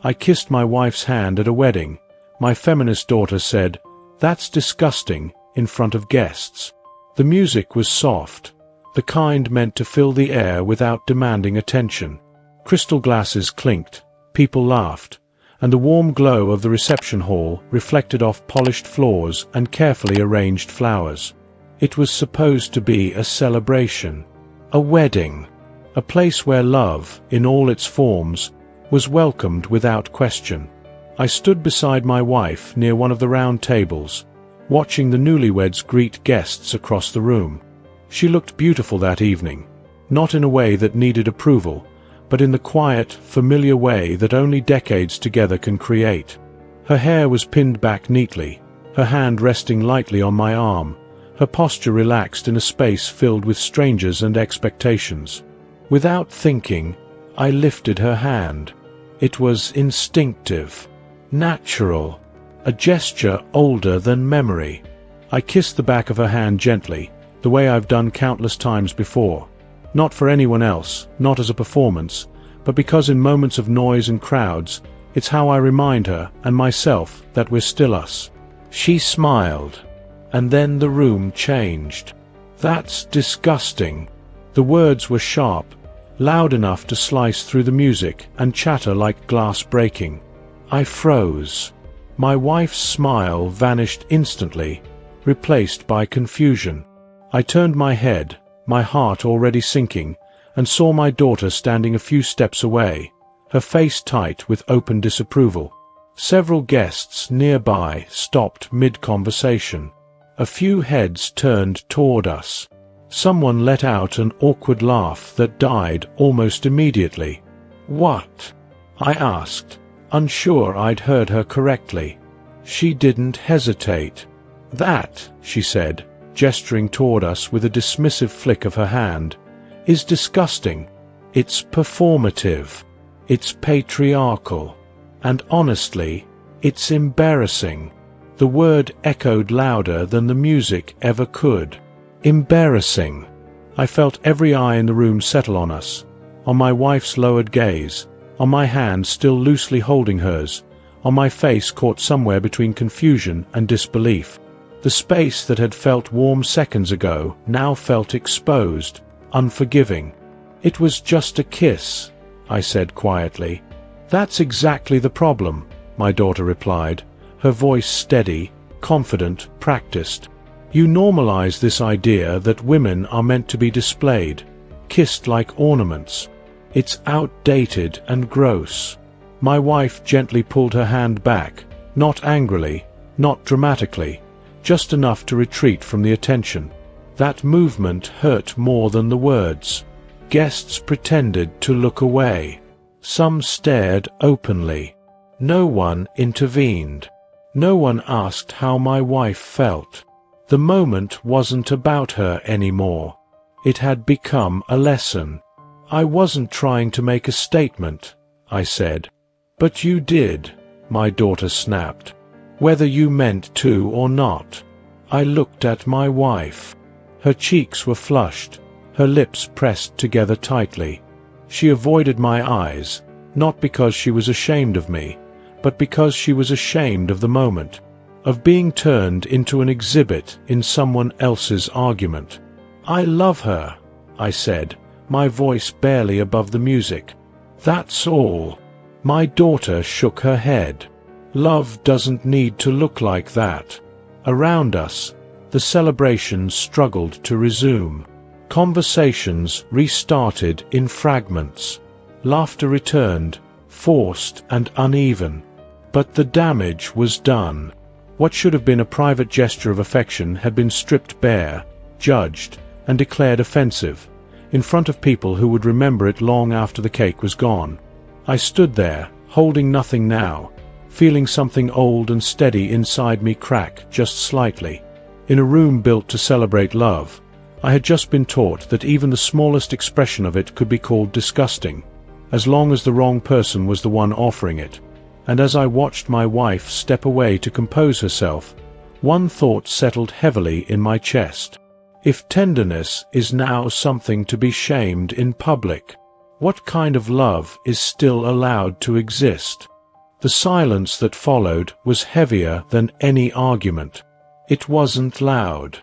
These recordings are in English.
I kissed my wife's hand at a wedding. My feminist daughter said, "That's disgusting," in front of guests. The music was soft, the kind meant to fill the air without demanding attention. Crystal glasses clinked, people laughed, and the warm glow of the reception hall reflected off polished floors and carefully arranged flowers. It was supposed to be a celebration, a wedding, a place where love, in all its forms, was welcomed without question. I stood beside my wife near one of the round tables, watching the newlyweds greet guests across the room. She looked beautiful that evening, not in a way that needed approval, but in the quiet, familiar way that only decades together can create. Her hair was pinned back neatly, her hand resting lightly on my arm, her posture relaxed in a space filled with strangers and expectations. Without thinking, I lifted her hand. It was instinctive, natural, a gesture older than memory. I kissed the back of her hand gently, the way I've done countless times before. Not for anyone else, not as a performance, but because in moments of noise and crowds, it's how I remind her and myself that we're still us. She smiled, and then the room changed. "That's disgusting." The words were sharp, loud enough to slice through the music and chatter like glass breaking. I froze. My wife's smile vanished instantly, replaced by confusion. I turned my head, my heart already sinking, and saw my daughter standing a few steps away, her face tight with open disapproval. Several guests nearby stopped mid-conversation. A few heads turned toward us. Someone let out an awkward laugh that died almost immediately. "What?" I asked, unsure I'd heard her correctly. She didn't hesitate. "That," she said, gesturing toward us with a dismissive flick of her hand, "is disgusting. It's performative. It's patriarchal. And honestly, it's embarrassing." The word echoed louder than the music ever could. Embarrassing. I felt every eye in the room settle on us, on my wife's lowered gaze, on my hand still loosely holding hers, on my face caught somewhere between confusion and disbelief. The space that had felt warm seconds ago now felt exposed, unforgiving. "It was just a kiss," I said quietly. "That's exactly the problem," my daughter replied, her voice steady, confident, practiced. "You normalize this idea that women are meant to be displayed, kissed like ornaments. It's outdated and gross." My wife gently pulled her hand back, not angrily, not dramatically, just enough to retreat from the attention. That movement hurt more than the words. Guests pretended to look away. Some stared openly. No one intervened. No one asked how my wife felt. The moment wasn't about her anymore. It had become a lesson. "I wasn't trying to make a statement," I said. "But you did," my daughter snapped. "Whether you meant to or not." I looked at my wife. Her cheeks were flushed, her lips pressed together tightly. She avoided my eyes, not because she was ashamed of me, but because she was ashamed of the moment, of being turned into an exhibit in someone else's argument. "I love her," I said, my voice barely above the music. "That's all." My daughter shook her head. "Love doesn't need to look like that." Around us, the celebration struggled to resume. Conversations restarted in fragments. Laughter returned, forced and uneven. But the damage was done. What should have been a private gesture of affection had been stripped bare, judged, and declared offensive, in front of people who would remember it long after the cake was gone. I stood there, holding nothing now, feeling something old and steady inside me crack just slightly. In a room built to celebrate love, I had just been taught that even the smallest expression of it could be called disgusting, as long as the wrong person was the one offering it. And as I watched my wife step away to compose herself, one thought settled heavily in my chest. If tenderness is now something to be shamed in public, what kind of love is still allowed to exist? The silence that followed was heavier than any argument. It wasn't loud.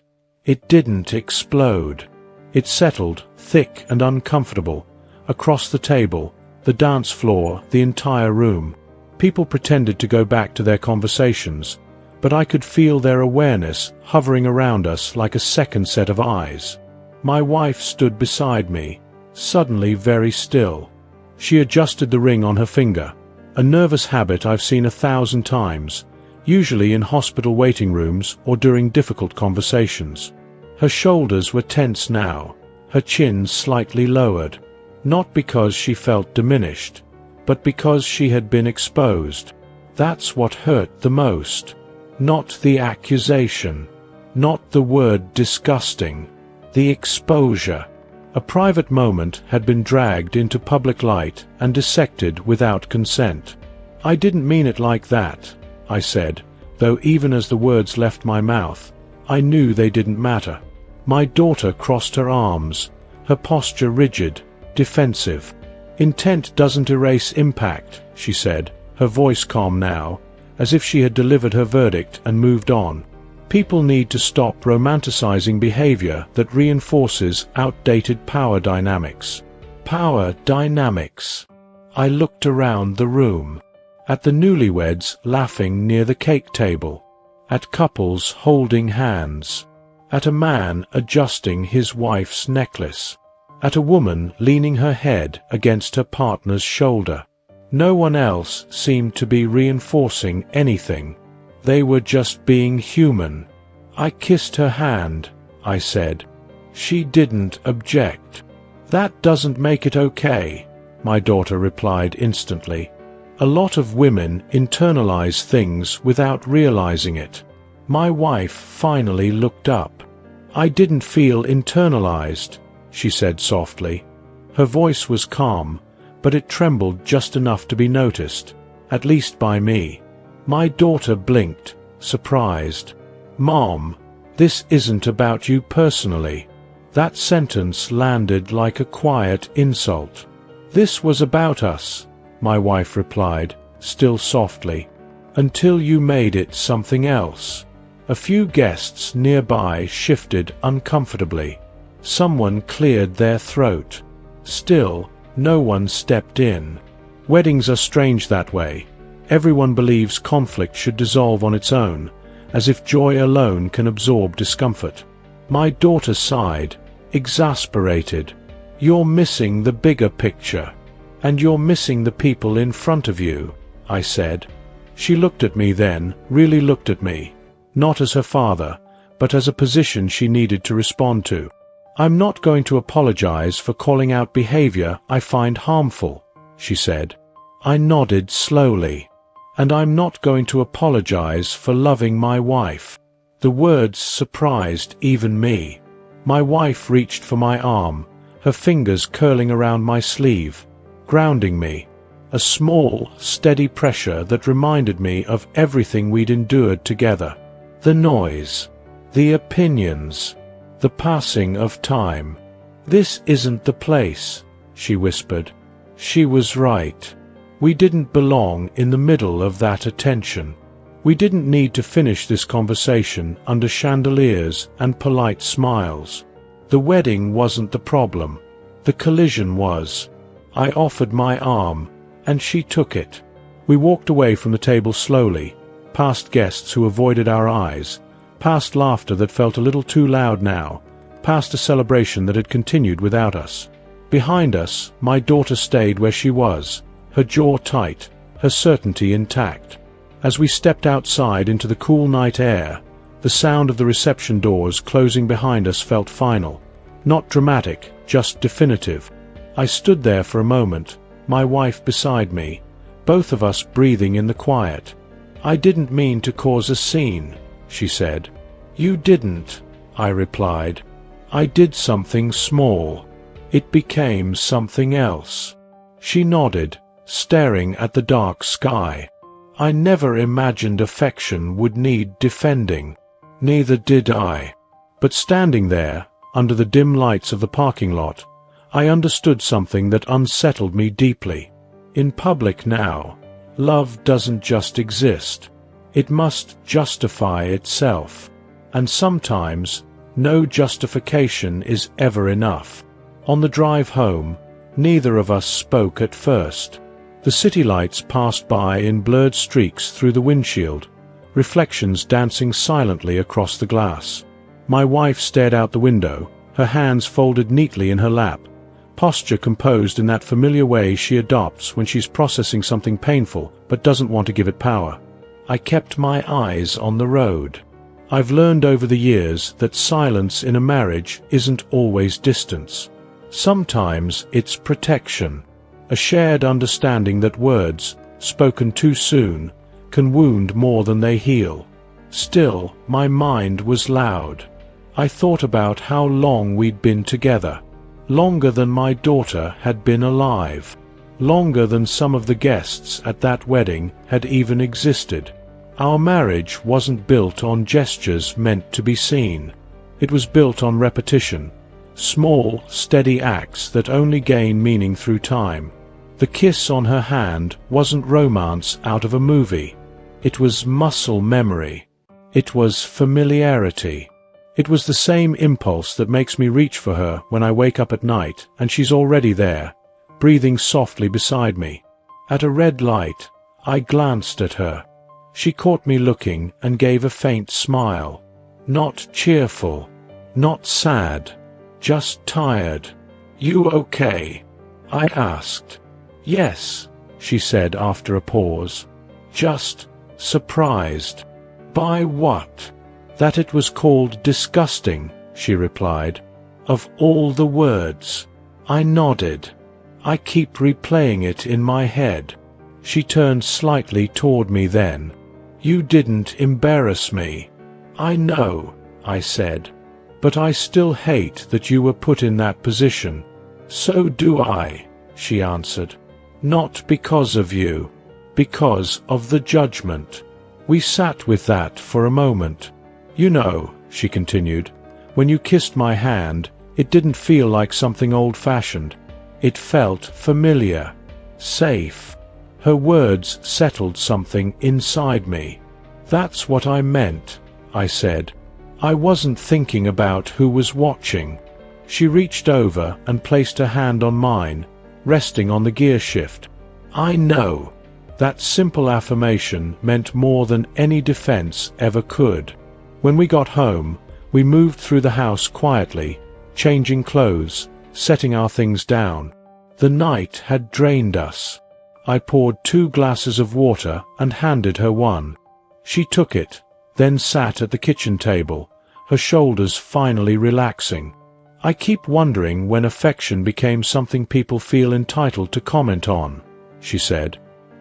It didn't explode. It settled, thick and uncomfortable, across the table, the dance floor, the entire room. People pretended to go back to their conversations, but I could feel their awareness hovering around us like a second set of eyes. My wife stood beside me, suddenly very still. She adjusted the ring on her finger, a nervous habit I've seen 1,000 times, usually in hospital waiting rooms or during difficult conversations. Her shoulders were tense now, her chin slightly lowered, not because she felt diminished, but because she had been exposed. That's what hurt the most. Not the accusation, not the word disgusting, the exposure. A private moment had been dragged into public light and dissected without consent. "I didn't mean it like that," I said, though even as the words left my mouth, I knew they didn't matter. My daughter crossed her arms, her posture rigid, defensive. "Intent doesn't erase impact," she said, her voice calm now, as if she had delivered her verdict and moved on. "People need to stop romanticizing behavior that reinforces outdated power dynamics." Power dynamics. I looked around the room. At the newlyweds laughing near the cake table. At couples holding hands. At a man adjusting his wife's necklace. At a woman leaning her head against her partner's shoulder. No one else seemed to be reinforcing anything. They were just being human. "I kissed her hand," I said. She didn't object. "That doesn't make it okay," my daughter replied instantly. A lot of women internalize things without realizing it. My wife finally looked up. "I didn't feel internalized," she said softly. Her voice was calm, but it trembled just enough to be noticed, at least by me. My daughter blinked, surprised. "Mom, this isn't about you personally." That sentence landed like a quiet insult. "This was about us," my wife replied, still softly, "until you made it something else." A few guests nearby shifted uncomfortably. Someone cleared their throat. Still, no one stepped in. Weddings are strange that way. Everyone believes conflict should dissolve on its own, as if joy alone can absorb discomfort. My daughter sighed, exasperated. "You're missing the bigger picture. And you're missing the people in front of you," I said. She looked at me then, really looked at me. Not as her father, but as a position she needed to respond to. "I'm not going to apologize for calling out behavior I find harmful," she said. I nodded slowly. "And I'm not going to apologize for loving my wife." The words surprised even me. My wife reached for my arm, her fingers curling around my sleeve, grounding me. A small, steady pressure that reminded me of everything we'd endured together. The noise. The opinions. The passing of time. "This isn't the place," she whispered. She was right. We didn't belong in the middle of that attention. We didn't need to finish this conversation under chandeliers and polite smiles. The wedding wasn't the problem. The collision was. I offered my arm, and she took it. We walked away from the table slowly, past guests who avoided our eyes, past laughter that felt a little too loud now, past a celebration that had continued without us. Behind us, my daughter stayed where she was, her jaw tight, her certainty intact. As we stepped outside into the cool night air, the sound of the reception doors closing behind us felt final. Not dramatic, just definitive. I stood there for a moment, my wife beside me, both of us breathing in the quiet. "I didn't mean to cause a scene," she said. "You didn't," I replied. "I did something small. It became something else." She nodded, staring at the dark sky. I never imagined affection would need defending. Neither did I. But standing there, under the dim lights of the parking lot, I understood something that unsettled me deeply. In public now, Love doesn't just exist. It must justify itself. And sometimes, no justification is ever enough. On the drive home, neither of us spoke at first. The city lights passed by in blurred streaks through the windshield, reflections dancing silently across the glass. My wife stared out the window, her hands folded neatly in her lap, posture composed in that familiar way she adopts when she's processing something painful but doesn't want to give it power. I kept my eyes on the road. I've learned over the years that silence in a marriage isn't always distance. Sometimes it's protection. A shared understanding that words, spoken too soon, can wound more than they heal. Still, my mind was loud. I thought about how long we'd been together. Longer than my daughter had been alive. Longer than some of the guests at that wedding had even existed. Our marriage wasn't built on gestures meant to be seen. It was built on repetition. Small, steady acts that only gain meaning through time. The kiss on her hand wasn't romance out of a movie. It was muscle memory. It was familiarity. It was the same impulse that makes me reach for her when I wake up at night and she's already there, breathing softly beside me. At a red light, I glanced at her. She caught me looking and gave a faint smile. Not cheerful, not sad, just tired. "You okay?" I asked. "Yes," she said after a pause. "Just surprised." "By what?" "That it was called disgusting," she replied. "Of all the words." I nodded. "I keep replaying it in my head." She turned slightly toward me then. "You didn't embarrass me." "I know," I said. "But I still hate that you were put in that position." "So do I," she answered. "Not because of you. Because of the judgment." We sat with that for a moment. "You know," she continued, "when you kissed my hand, it didn't feel like something old-fashioned. It felt familiar, safe." Her words settled something inside me. "That's what I meant," I said. "I wasn't thinking about who was watching." She reached over and placed her hand on mine, resting on the gear shift. "I know." That simple affirmation meant more than any defense ever could. When we got home, we moved through the house quietly, changing clothes, setting our things down. The night had drained us. I poured 2 glasses of water and handed her one. She took it, then sat at the kitchen table, her shoulders finally relaxing. "I keep wondering when affection became something people feel entitled to comment on," she said.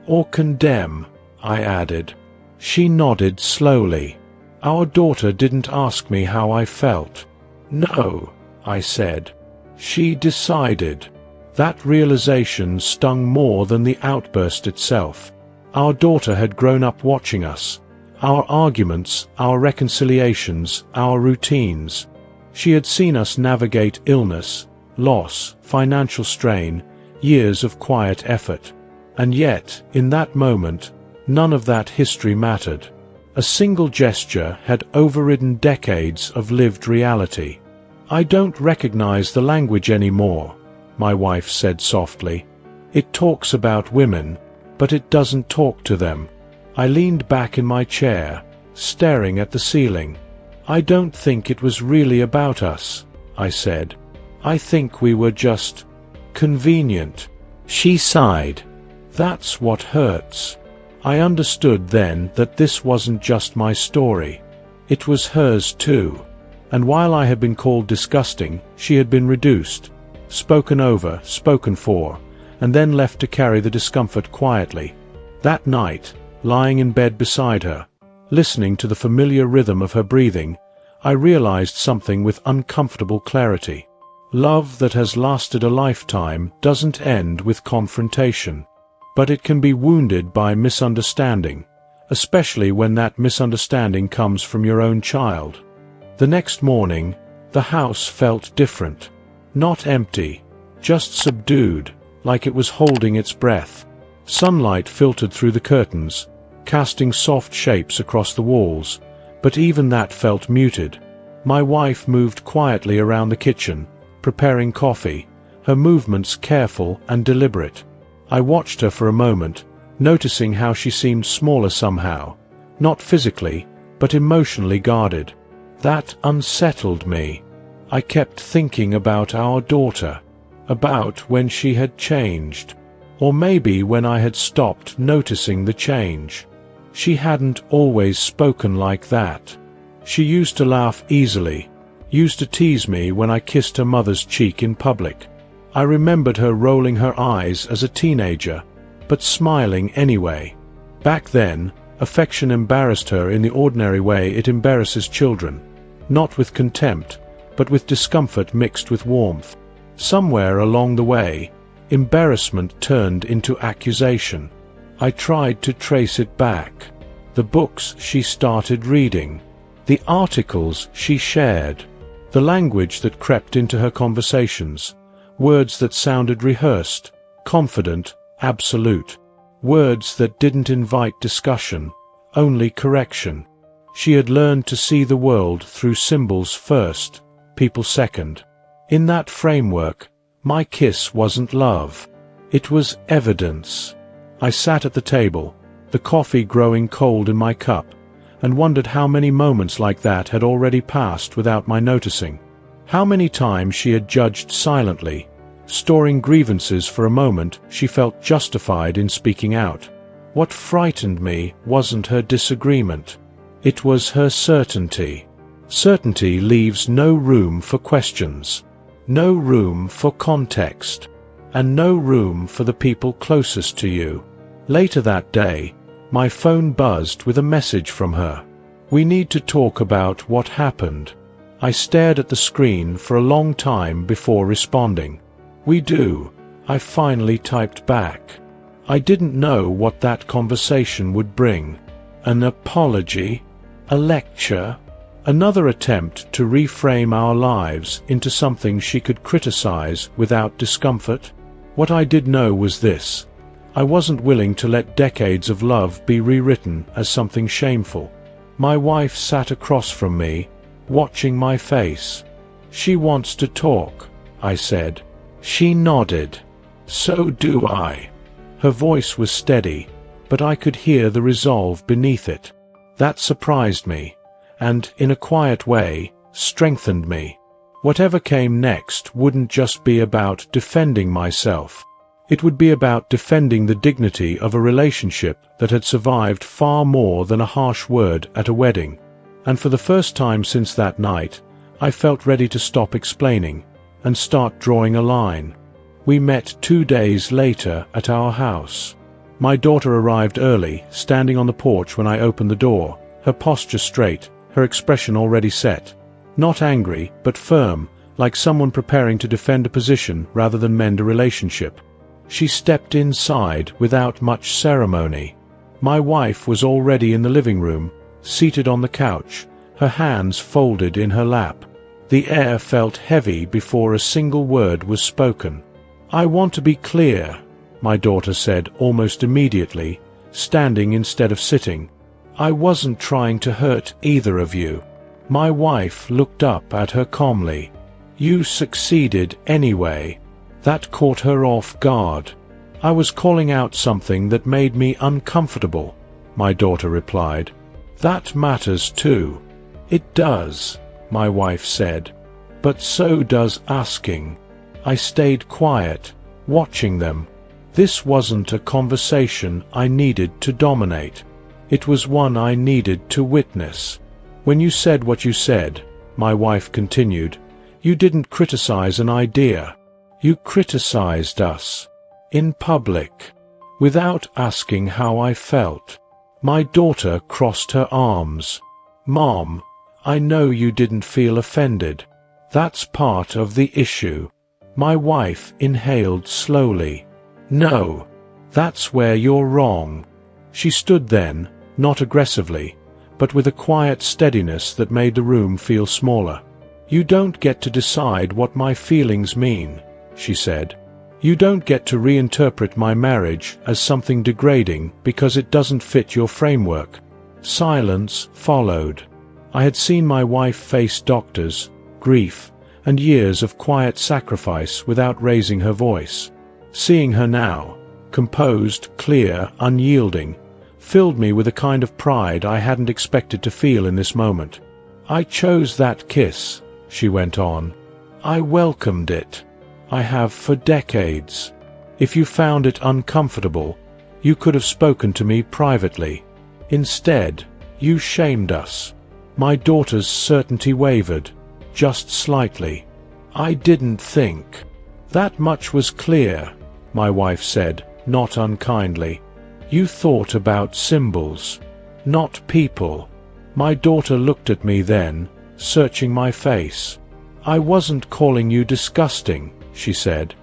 "Or condemn," I added. She nodded slowly. "Our daughter didn't ask me how I felt." "No," I said. "She decided." That realization stung more than the outburst itself. Our daughter had grown up watching us. Our arguments, our reconciliations, our routines. She had seen us navigate illness, loss, financial strain, years of quiet effort. And yet, in that moment, none of that history mattered. A single gesture had overridden decades of lived reality. "I don't recognize the language anymore," my wife said softly. "It talks about women, but it doesn't talk to them." I leaned back in my chair, staring at the ceiling. "I don't think it was really about us," I said. "I think we were just convenient." She sighed. "That's what hurts." I understood then that this wasn't just my story. It was hers too. And while I had been called disgusting, she had been reduced, spoken over, spoken for, and then left to carry the discomfort quietly. That night, lying in bed beside her, listening to the familiar rhythm of her breathing, I realized something with uncomfortable clarity. Love that has lasted a lifetime doesn't end with confrontation. But it can be wounded by misunderstanding, especially when that misunderstanding comes from your own child. The next morning, the house felt different. Not empty, just subdued, like it was holding its breath. Sunlight filtered through the curtains, casting soft shapes across the walls, but even that felt muted. My wife moved quietly around the kitchen, preparing coffee, her movements careful and deliberate. I watched her for a moment, noticing how she seemed smaller somehow, not physically, but emotionally guarded. That unsettled me. I kept thinking about our daughter, about when she had changed, or maybe when I had stopped noticing the change. She hadn't always spoken like that. She used to laugh easily, used to tease me when I kissed her mother's cheek in public. I remembered her rolling her eyes as a teenager, but smiling anyway. Back then, affection embarrassed her in the ordinary way it embarrasses children, not with contempt, but with discomfort mixed with warmth. Somewhere along the way, embarrassment turned into accusation. I tried to trace it back. The books she started reading, the articles she shared, the language that crept into her conversations, words that sounded rehearsed, confident, absolute, words that didn't invite discussion, only correction. She had learned to see the world through symbols first, people second. In that framework, my kiss wasn't love. It was evidence. I sat at the table, the coffee growing cold in my cup, and wondered how many moments like that had already passed without my noticing. How many times she had judged silently, storing grievances for a moment she felt justified in speaking out. What frightened me wasn't her disagreement. It was her certainty. Certainty leaves no room for questions, no room for context, and no room for the people closest to you. Later that day, my phone buzzed with a message from her. "We need to talk about what happened." I stared at the screen for a long time before responding. "We do," I finally typed back. I didn't know what that conversation would bring. An apology? A lecture? Another attempt to reframe our lives into something she could criticize without discomfort? What I did know was this: I wasn't willing to let decades of love be rewritten as something shameful. My wife sat across from me, watching my face. "She wants to talk," I said. She nodded. "So do I." Her voice was steady, but I could hear the resolve beneath it. That surprised me, and, in a quiet way, strengthened me. Whatever came next wouldn't just be about defending myself. It would be about defending the dignity of a relationship that had survived far more than a harsh word at a wedding. And for the first time since that night, I felt ready to stop explaining and start drawing a line. We met 2 days later at our house. My daughter arrived early, standing on the porch when I opened the door, her posture straight, her expression already set. Not angry, but firm, like someone preparing to defend a position rather than mend a relationship. She stepped inside without much ceremony. My wife was already in the living room, seated on the couch, her hands folded in her lap. The air felt heavy before a single word was spoken. "I want to be clear," my daughter said almost immediately, standing instead of sitting. "I wasn't trying to hurt either of you." My wife looked up at her calmly. "You succeeded anyway." That caught her off guard. "I was calling out something that made me uncomfortable," my daughter replied. "That matters too." "It does," my wife said. "But so does asking." I stayed quiet, watching them. This wasn't a conversation I needed to dominate. It was one I needed to witness. "When you said what you said," my wife continued, "you didn't criticize an idea. You criticized us. In public. Without asking how I felt." My daughter crossed her arms. "Mom, I know you didn't feel offended. That's part of the issue." My wife inhaled slowly. "No, that's where you're wrong." She stood then, not aggressively, but with a quiet steadiness that made the room feel smaller. "You don't get to decide what my feelings mean," she said. You don't get to reinterpret my marriage as something degrading because it doesn't fit your framework." Silence followed. I had seen my wife face doctors, grief, and years of quiet sacrifice without raising her voice. Seeing her now, composed, clear, unyielding, filled me with a kind of pride I hadn't expected to feel in this moment. "I chose that kiss," she went on. "I welcomed it. I have for decades. If you found it uncomfortable, you could have spoken to me privately. Instead, you shamed us." My daughter's certainty wavered, just slightly. "I didn't think. That much was clear," my wife said, not unkindly. "You thought about symbols, not people." My daughter looked at me then, searching my face. "I wasn't calling you disgusting," she said.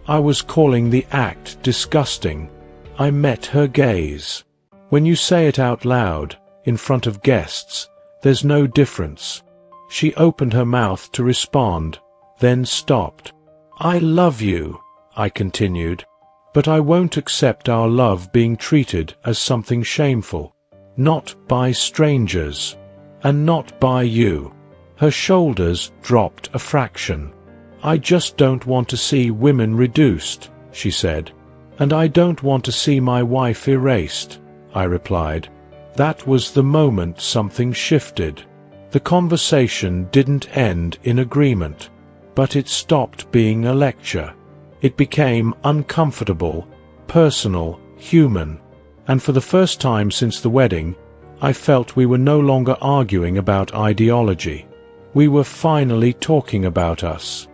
"I was calling the act disgusting." I met her gaze. When you say it out loud, in front of guests, there's no difference. She opened her mouth to respond, then stopped. "I love you," I continued, "but I won't accept our love being treated as something shameful. Not by strangers. And not by you." Her shoulders dropped a fraction. "I just don't want to see women reduced," she said. "And I don't want to see my wife erased," I replied. That was the moment something shifted. The conversation didn't end in agreement, but it stopped being a lecture. It became uncomfortable, personal, human, and for the first time since the wedding, I felt we were no longer arguing about ideology. We were finally talking about us.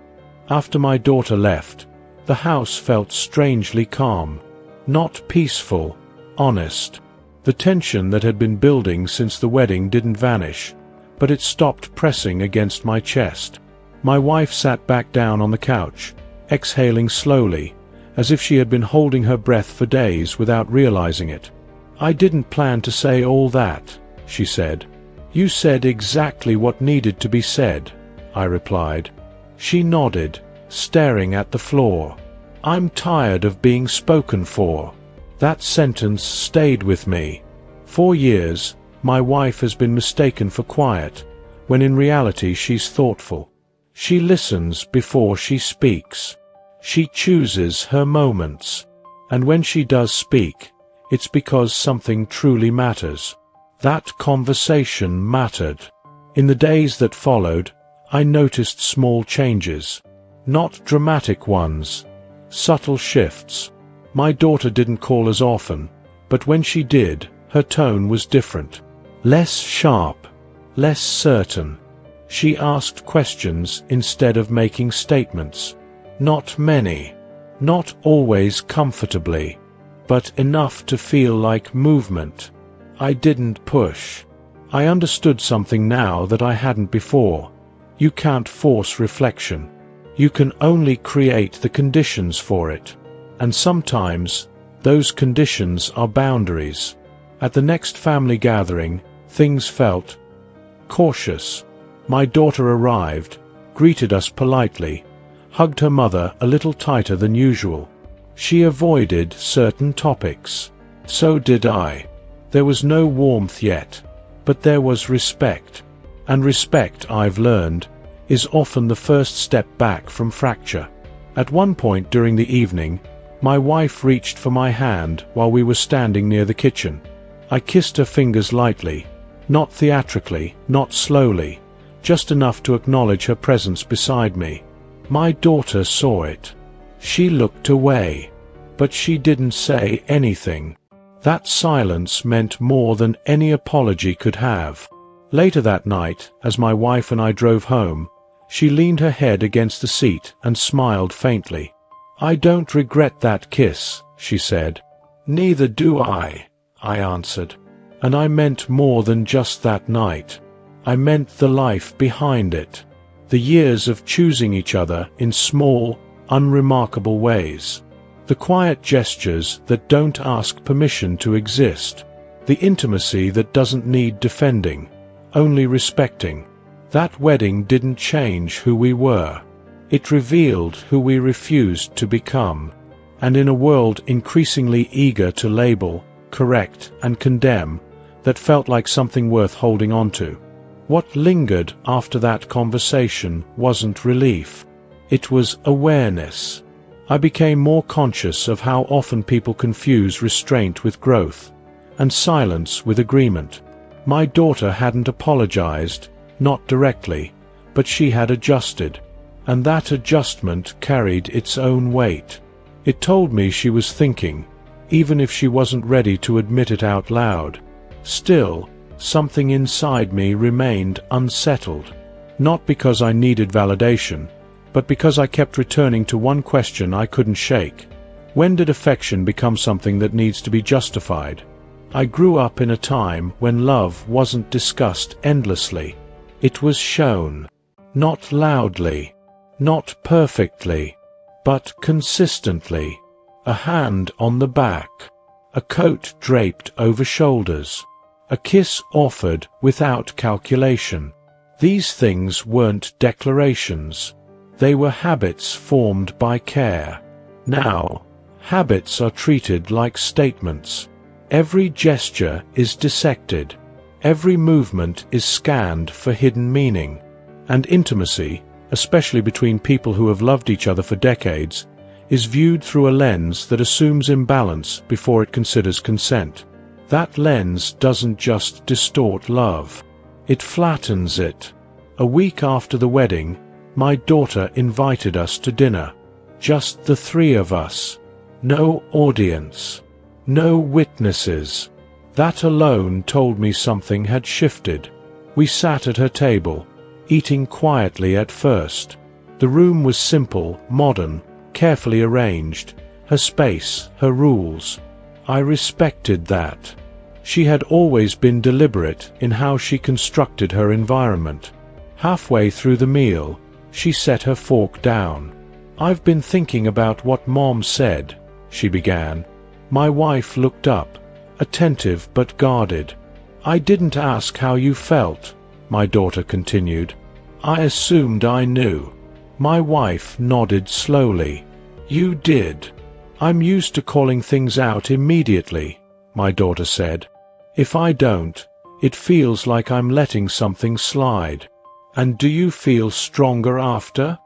After my daughter left, the house felt strangely calm. Not peaceful, honest. The tension that had been building since the wedding didn't vanish, but it stopped pressing against my chest. My wife sat back down on the couch, exhaling slowly, as if she had been holding her breath for days without realizing it. "I didn't plan to say all that," she said. "You said exactly what needed to be said," I replied. She nodded, staring at the floor. "I'm tired of being spoken for." That sentence stayed with me. For years, my wife has been mistaken for quiet, when in reality she's thoughtful. She listens before she speaks. She chooses her moments. And when she does speak, it's because something truly matters. That conversation mattered. In the days that followed, I noticed small changes. Not dramatic ones. Subtle shifts. My daughter didn't call as often, but when she did, her tone was different. Less sharp, less certain. She asked questions instead of making statements. Not many. Not always comfortably, but enough to feel like movement. I didn't push. I understood something now that I hadn't before. You can't force reflection. You can only create the conditions for it. And sometimes, those conditions are boundaries. At the next family gathering, things felt cautious. My daughter arrived, greeted us politely, hugged her mother a little tighter than usual. She avoided certain topics. So did I. There was no warmth yet, but there was respect. And respect, I've learned, is often the first step back from fracture. At one point during the evening, my wife reached for my hand while we were standing near the kitchen. I kissed her fingers lightly, not theatrically, not slowly, just enough to acknowledge her presence beside me. My daughter saw it. She looked away, but she didn't say anything. That silence meant more than any apology could have. Later that night, as my wife and I drove home, she leaned her head against the seat and smiled faintly. "I don't regret that kiss," she said. "Neither do I answered. And I meant more than just that night. I meant the life behind it. The years of choosing each other in small, unremarkable ways. The quiet gestures that don't ask permission to exist. The intimacy that doesn't need defending, only respecting. That wedding didn't change who we were. It revealed who we refused to become. and in a world increasingly eager to label, correct, and condemn, that felt like something worth holding on to. What lingered after that conversation wasn't relief. It was awareness. I became more conscious of how often people confuse restraint with growth, and silence with agreement. My daughter hadn't apologized, not directly, but she had adjusted, and that adjustment carried its own weight. It told me she was thinking, even if she wasn't ready to admit it out loud. Still, something inside me remained unsettled, not because I needed validation, but because I kept returning to one question I couldn't shake. When did affection become something that needs to be justified? I grew up in a time when love wasn't discussed endlessly. It was shown. Not loudly, not perfectly, but consistently. A hand on the back, a coat draped over shoulders, a kiss offered without calculation. These things weren't declarations. They were habits formed by care. Now, habits are treated like statements. Every gesture is dissected. Every movement is scanned for hidden meaning. And intimacy, especially between people who have loved each other for decades, is viewed through a lens that assumes imbalance before it considers consent. That lens doesn't just distort love. It flattens it. A week after the wedding, my daughter invited us to dinner. Just the three of us. No audience. No witnesses. That alone told me something had shifted. We sat at her table, eating quietly at first. The room was simple, modern, carefully arranged. Her space, her rules. I respected that. She had always been deliberate in how she constructed her environment. Halfway through the meal, she set her fork down. "I've been thinking about what Mom said," she began. My wife looked up, attentive but guarded. "I didn't ask how you felt," my daughter continued. "I assumed I knew." My wife nodded slowly. "You did." "I'm used to calling things out immediately," my daughter said. "If I don't, it feels like I'm letting something slide." "And do you feel stronger after?"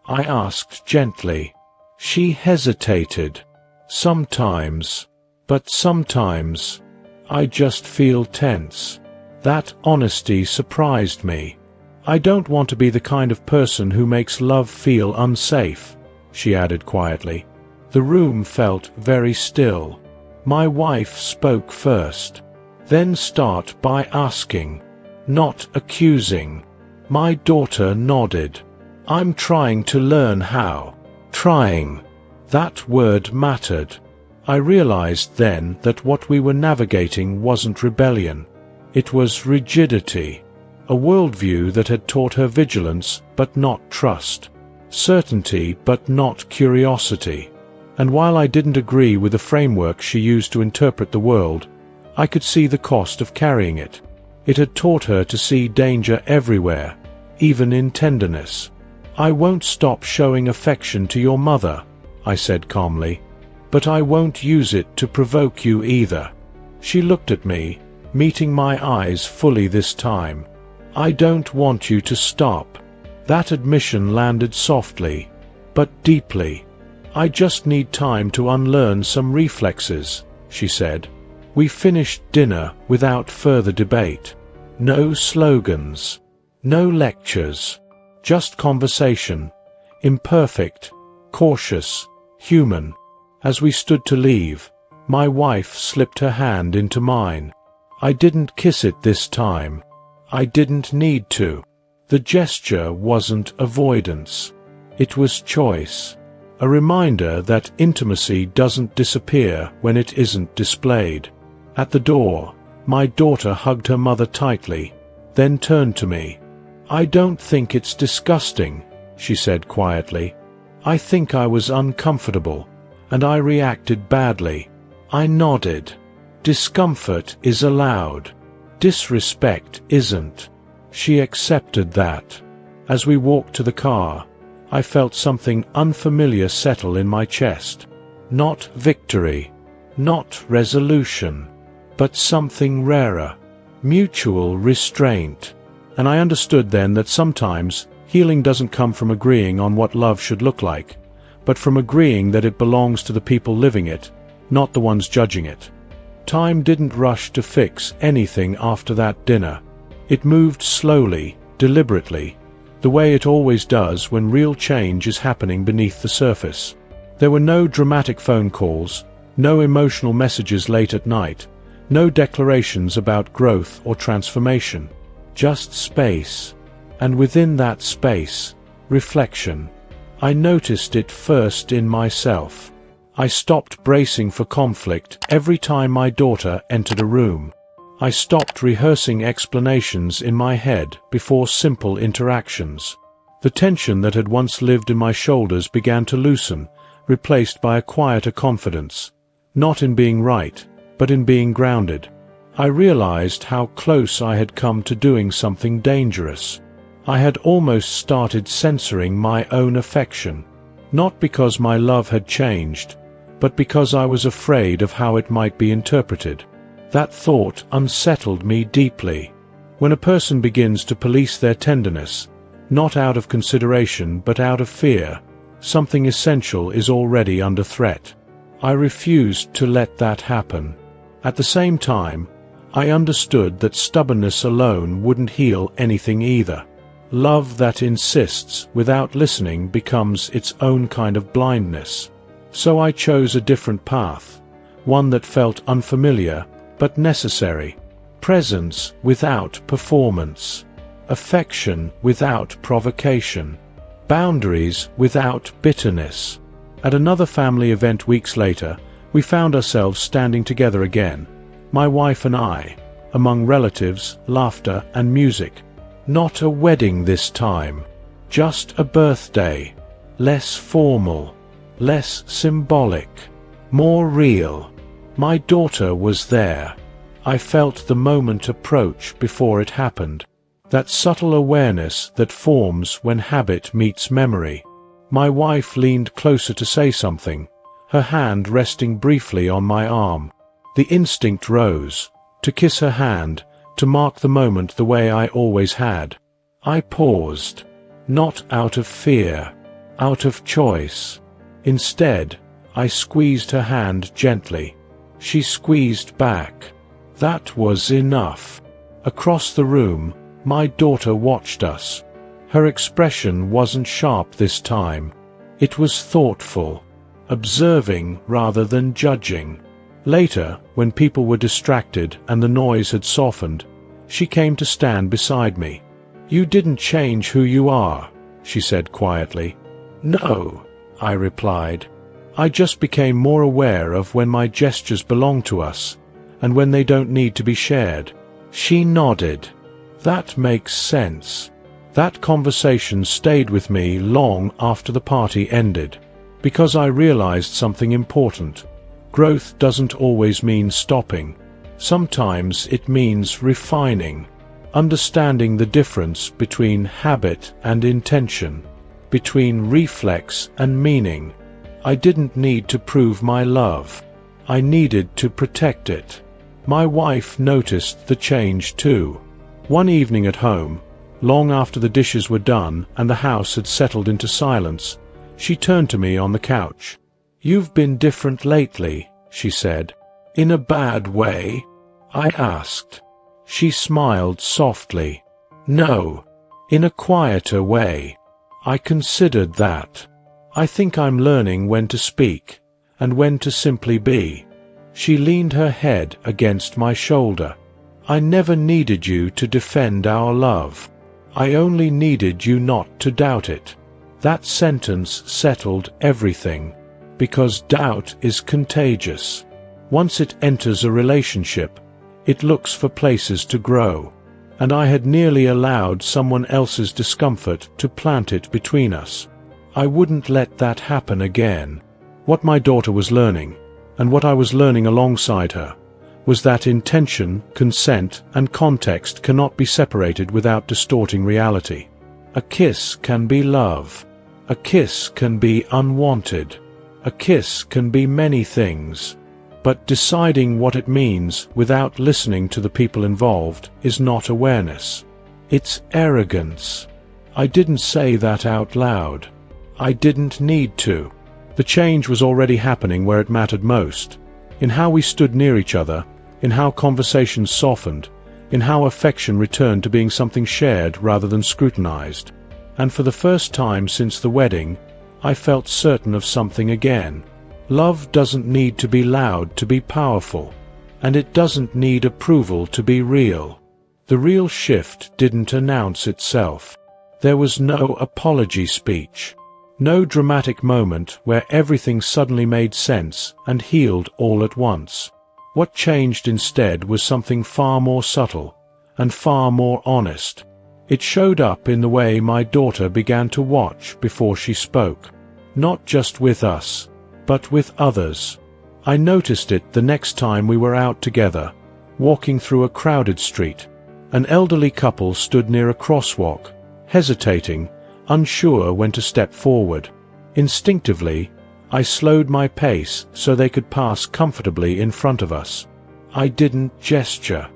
I asked gently. She hesitated. "Sometimes. But sometimes, I just feel tense." That honesty surprised me. "I don't want to be the kind of person who makes love feel unsafe," she added quietly. The room felt very still. My wife spoke first. "Then start by asking, not accusing." My daughter nodded. "I'm trying to learn how." Trying. That word mattered. I realized then that what we were navigating wasn't rebellion. It was rigidity. A worldview that had taught her vigilance but not trust. Certainty but not curiosity. And while I didn't agree with the framework she used to interpret the world, I could see the cost of carrying it. It had taught her to see danger everywhere, even in tenderness. "I won't stop showing affection to your mother," I said calmly. "But I won't use it to provoke you either." She looked at me, meeting my eyes fully this time. "I don't want you to stop." That admission landed softly, but deeply. "I just need time to unlearn some reflexes," she said. We finished dinner without further debate. No slogans. No lectures. Just conversation. Imperfect, cautious, human. As we stood to leave, my wife slipped her hand into mine. I didn't kiss it this time. I didn't need to. The gesture wasn't avoidance. It was choice. A reminder that intimacy doesn't disappear when it isn't displayed. At the door, my daughter hugged her mother tightly, then turned to me. "I don't think it's disgusting," she said quietly. "I think I was uncomfortable, and I reacted badly." I nodded. Discomfort is allowed. Disrespect isn't. She accepted that. As we walked to the car, I felt something unfamiliar settle in my chest. Not victory, not resolution, but something rarer, mutual restraint. And I understood then that sometimes healing doesn't come from agreeing on what love should look like, but from agreeing that it belongs to the people living it, not the ones judging it. Time didn't rush to fix anything after that dinner. It moved slowly, deliberately, the way it always does when real change is happening beneath the surface. There were no dramatic phone calls, no emotional messages late at night, no declarations about growth or transformation. Just space. And within that space, reflection. I noticed it first in myself. I stopped bracing for conflict every time my daughter entered a room. I stopped rehearsing explanations in my head before simple interactions. The tension that had once lived in my shoulders began to loosen, replaced by a quieter confidence, not in being right, but in being grounded. I realized how close I had come to doing something dangerous. I had almost started censoring my own affection, not because my love had changed, but because I was afraid of how it might be interpreted. That thought unsettled me deeply. When a person begins to police their tenderness, not out of consideration but out of fear, something essential is already under threat. I refused to let that happen. At the same time, I understood that stubbornness alone wouldn't heal anything either. Love that insists without listening becomes its own kind of blindness. So I chose a different path, one that felt unfamiliar but necessary. Presence without performance. Affection without provocation. Boundaries without bitterness. At another family event weeks later, we found ourselves standing together again, my wife and I, among relatives, laughter, and music. Not a wedding this time, just a birthday. Less formal, less symbolic, more real. My daughter was there. I felt the moment approach before it happened. That subtle awareness that forms when habit meets memory. My wife leaned closer to say something, her hand resting briefly on my arm. The instinct rose, to kiss her hand, to mark the moment the way I always had. I paused, not out of fear, out of choice. Instead, I squeezed her hand gently. She squeezed back. That was enough. Across the room, my daughter watched us. Her expression wasn't sharp this time. It was thoughtful, observing rather than judging. Later, when people were distracted and the noise had softened, she came to stand beside me. "You didn't change who you are," she said quietly. "No," I replied. "I just became more aware of when my gestures belong to us, and when they don't need to be shared." She nodded. "That makes sense." That conversation stayed with me long after the party ended, because I realized something important. Growth doesn't always mean stopping. Sometimes it means refining, understanding the difference between habit and intention, between reflex and meaning. I didn't need to prove my love. I needed to protect it. My wife noticed the change too. One evening at home, long after the dishes were done and the house had settled into silence, she turned to me on the couch. "You've been different lately," she said. "In a bad way?" I asked. She smiled softly. "No, in a quieter way." I considered that. "I think I'm learning when to speak, and when to simply be." She leaned her head against my shoulder. "I never needed you to defend our love. I only needed you not to doubt it." That sentence settled everything, because doubt is contagious. Once it enters a relationship, it looks for places to grow, and I had nearly allowed someone else's discomfort to plant it between us. I wouldn't let that happen again. What my daughter was learning, and what I was learning alongside her, was that intention, consent, and context cannot be separated without distorting reality. A kiss can be love. A kiss can be unwanted. A kiss can be many things. But deciding what it means without listening to the people involved is not awareness. It's arrogance. I didn't say that out loud. I didn't need to. The change was already happening where it mattered most. In how we stood near each other, in how conversations softened, in how affection returned to being something shared rather than scrutinized. And for the first time since the wedding, I felt certain of something again. Love doesn't need to be loud to be powerful, and it doesn't need approval to be real. The real shift didn't announce itself. There was no apology speech. No dramatic moment where everything suddenly made sense and healed all at once. What changed instead was something far more subtle and far more honest. It showed up in the way my daughter began to watch before she spoke. Not just with us, but with others. I noticed it the next time we were out together, walking through a crowded street. An elderly couple stood near a crosswalk, hesitating, unsure when to step forward. Instinctively, I slowed my pace so they could pass comfortably in front of us. I didn't gesture.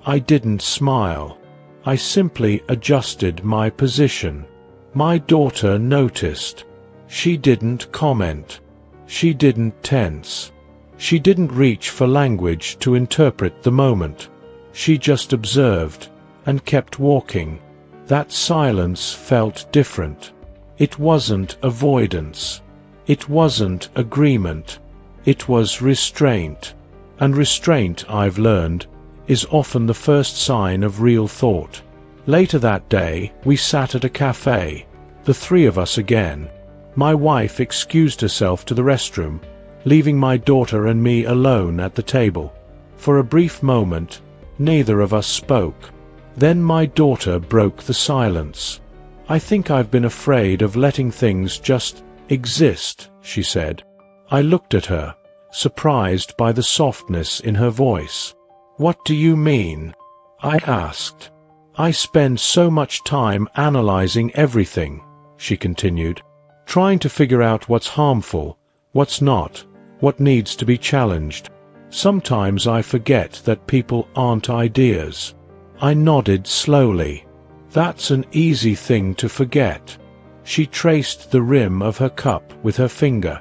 I didn't smile. I simply adjusted my position. My daughter noticed. She didn't comment. She didn't tense. She didn't reach for language to interpret the moment. She just observed and kept walking. That silence felt different. It wasn't avoidance. It wasn't agreement. It was restraint. And restraint, I've learned, is often the first sign of real thought. Later that day, we sat at a cafe, the three of us again. My wife excused herself to the restroom, leaving my daughter and me alone at the table. For a brief moment, neither of us spoke. Then my daughter broke the silence. "I think I've been afraid of letting things just exist," she said. I looked at her, surprised by the softness in her voice. "What do you mean?" I asked. "I spend so much time analyzing everything," she continued, "trying to figure out what's harmful, what's not, what needs to be challenged. Sometimes I forget that people aren't ideas." I nodded slowly. "That's an easy thing to forget." She traced the rim of her cup with her finger.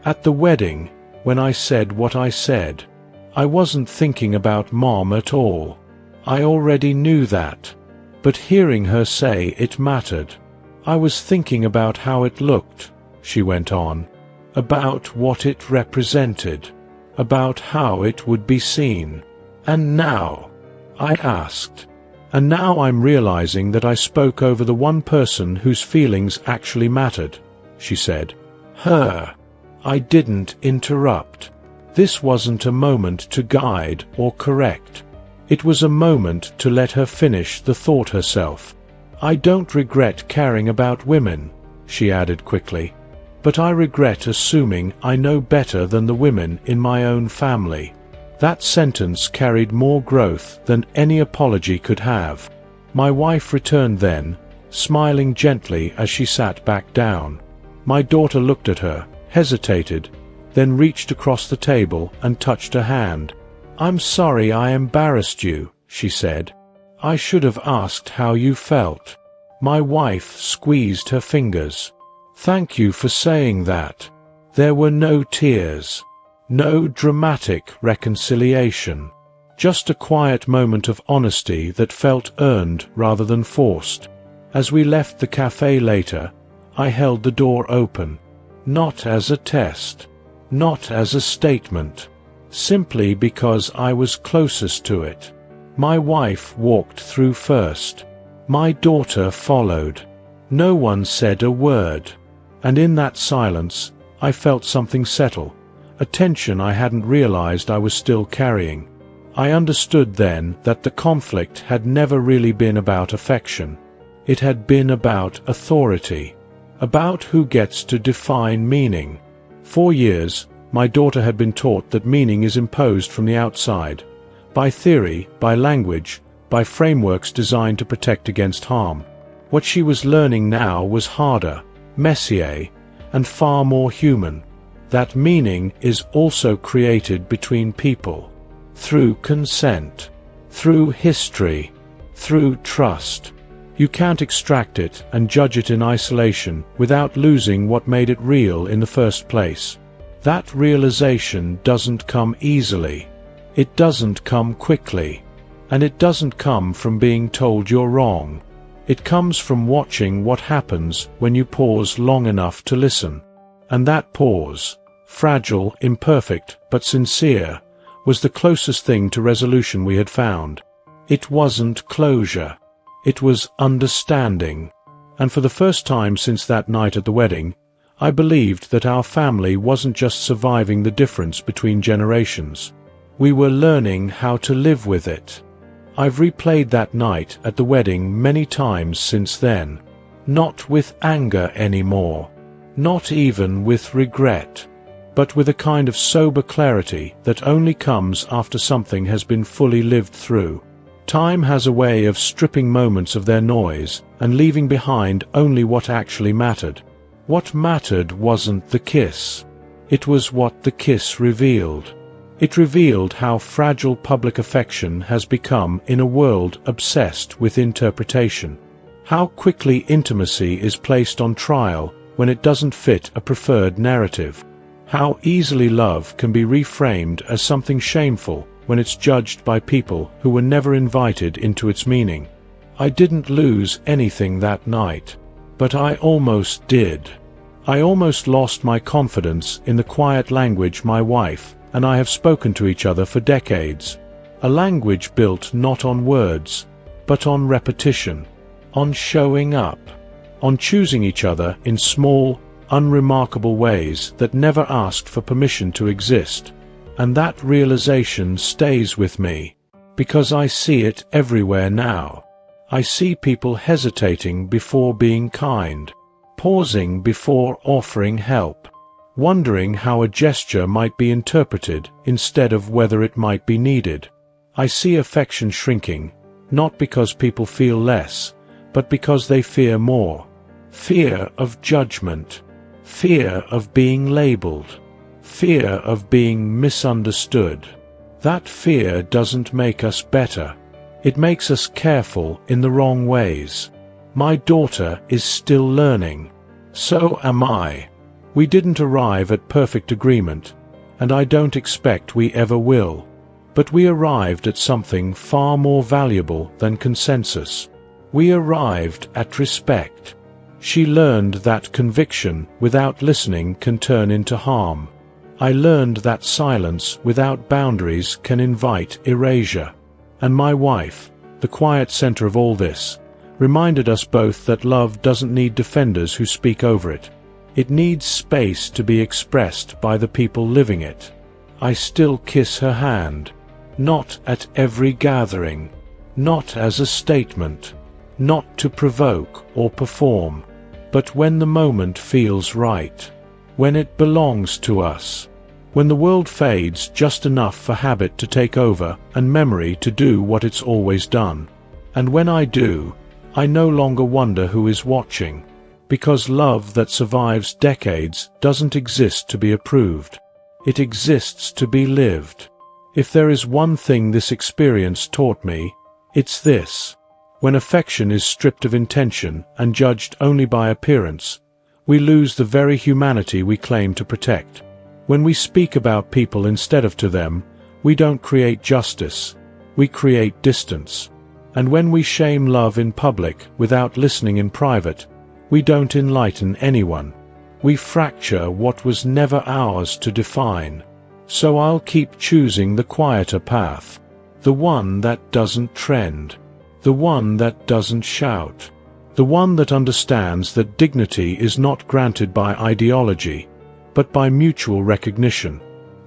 "At the wedding, when I said what I said, I wasn't thinking about Mom at all. I already knew that. But hearing her say it mattered. I was thinking about how it looked," she went on, "about what it represented, about how it would be seen. And now?" I asked. "And now I'm realizing that I spoke over the one person whose feelings actually mattered," she said. "Her." I didn't interrupt. This wasn't a moment to guide or correct. It was a moment to let her finish the thought herself. "I don't regret caring about women," she added quickly, "but I regret assuming I know better than the women in my own family." That sentence carried more growth than any apology could have. My wife returned then, smiling gently as she sat back down. My daughter looked at her, hesitated, then reached across the table and touched her hand. "I'm sorry I embarrassed you," she said. "I should have asked how you felt." My wife squeezed her fingers. "Thank you for saying that." There were no tears. No dramatic reconciliation. Just a quiet moment of honesty that felt earned rather than forced. As we left the cafe later, I held the door open. Not as a test. Not as a statement. Simply because I was closest to it. My wife walked through first. My daughter followed. No one said a word. And in that silence, I felt something settle. A tension I hadn't realized I was still carrying. I understood then that the conflict had never really been about affection. It had been about authority. About who gets to define meaning. For years, my daughter had been taught that meaning is imposed from the outside. By theory, by language, by frameworks designed to protect against harm. What she was learning now was harder, messier, and far more human. that meaning is also created between people. Through consent. Through history. Through trust. You can't extract it and judge it in isolation without losing what made it real in the first place. That realization doesn't come easily. It doesn't come quickly. And it doesn't come from being told you're wrong. It comes from watching what happens when you pause long enough to listen. And that pause, fragile, imperfect, but sincere, was the closest thing to resolution we had found. It wasn't closure. It was understanding. And for the first time since that night at the wedding, I believed that our family wasn't just surviving the difference between generations. We were learning how to live with it. I've replayed that night at the wedding many times since then. Not with anger anymore. Not even with regret. But with a kind of sober clarity that only comes after something has been fully lived through. Time has a way of stripping moments of their noise and leaving behind only what actually mattered. What mattered wasn't the kiss. It was what the kiss revealed. It revealed how fragile public affection has become in a world obsessed with interpretation. How quickly intimacy is placed on trial when it doesn't fit a preferred narrative. How easily love can be reframed as something shameful when it's judged by people who were never invited into its meaning. I didn't lose anything that night, but I almost did. I almost lost my confidence in the quiet language my wife and I have spoken to each other for decades. A language built not on words, but on repetition, on showing up, on choosing each other in small, unremarkable ways that never asked for permission to exist. And that realization stays with me, because I see it everywhere now. I see people hesitating before being kind, pausing before offering help, wondering how a gesture might be interpreted instead of whether it might be needed. I see affection shrinking, not because people feel less, but because they fear more. Fear of judgment, fear of being labeled, fear of being misunderstood. That fear doesn't make us better. It makes us careful in the wrong ways. My daughter is still learning. So am I. We didn't arrive at perfect agreement, and I don't expect we ever will. But we arrived at something far more valuable than consensus. We arrived at respect. She learned that conviction without listening can turn into harm. I learned that silence without boundaries can invite erasure. And my wife, the quiet center of all this, reminded us both that love doesn't need defenders who speak over it. It needs space to be expressed by the people living it. I still kiss her hand. Not at every gathering. Not as a statement. Not to provoke or perform. But when the moment feels right. When it belongs to us. When the world fades just enough for habit to take over and memory to do what it's always done. And when I do, I no longer wonder who is watching. Because love that survives decades doesn't exist to be approved. It exists to be lived. If there is one thing this experience taught me, it's this. When affection is stripped of intention and judged only by appearance, we lose the very humanity we claim to protect. When we speak about people instead of to them, we don't create justice, we create distance. And when we shame love in public without listening in private, we don't enlighten anyone. We fracture what was never ours to define. So I'll keep choosing the quieter path. The one that doesn't trend. The one that doesn't shout. The one that understands that dignity is not granted by ideology, but by mutual recognition.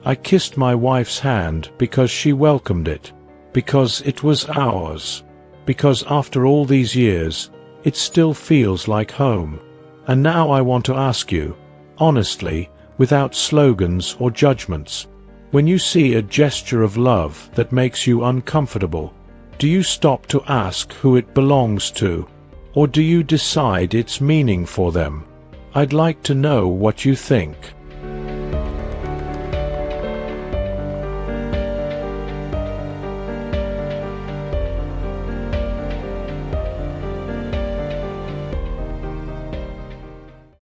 I kissed my wife's hand because she welcomed it. Because it was ours. Because after all these years, it still feels like home. And now I want to ask you, honestly, without slogans or judgments, when you see a gesture of love that makes you uncomfortable, do you stop to ask who it belongs to? Or do you decide its meaning for them? I'd like to know what you think.